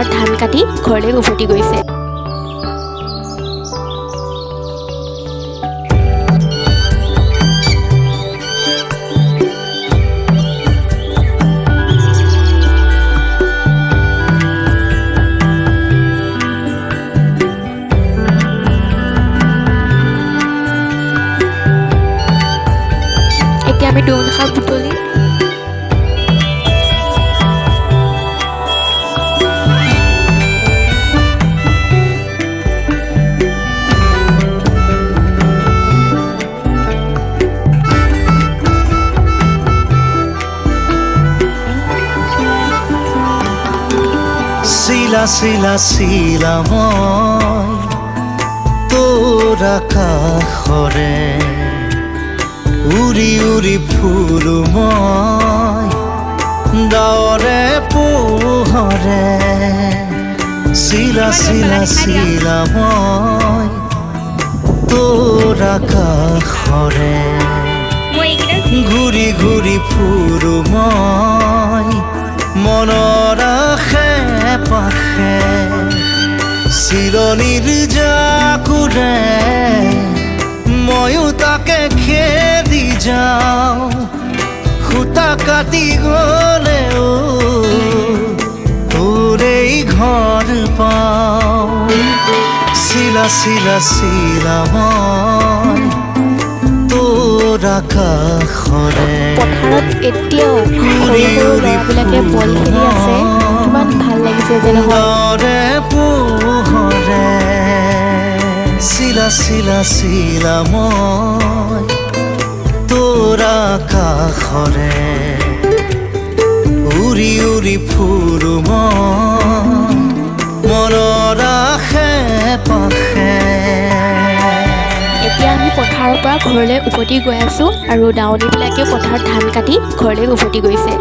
পথাৰত ধান কাটি ঘৰলৈ উভতি গৈছে। এতিয়া আমি দৌনশাল বুটলি শিলা শিলা শিলা মই তোৰ আকাশৰে উৰি উৰি ফুৰো মই ডাৱৰে পোহৰে শিলা শিলা শিলা মই তোৰ আকাশৰে ঘূৰি ঘূৰি ফুৰো মই মনৰ আশে পাশে চিৰণিৰ জাকুৰে ময়ো তাকে খেদি যাওঁ সূতা কাটি গ'লেও তোৰেই ঘৰ পাওঁ শিলা শিলা শিলা মই তোৰ আকাশৰে পথাৰত এতিয়াও সৰু সৰু ল'ৰাবিলাকে বল খেলি আছে। কিমান ভাল লাগিছে যে নহয়। পোহৰে শিলা শিলা শিলা মই তোৰ আকাশৰে উৰি উৰি ফুৰো মই মনৰ আশে পাশে। এতিয়া আমি পথাৰৰ পৰা ঘৰলৈ উভতি গৈ আছোঁ আৰু দাৱনীবিলাকেও পথাৰত ধান কাটি ঘৰলৈ উভতি গৈছে।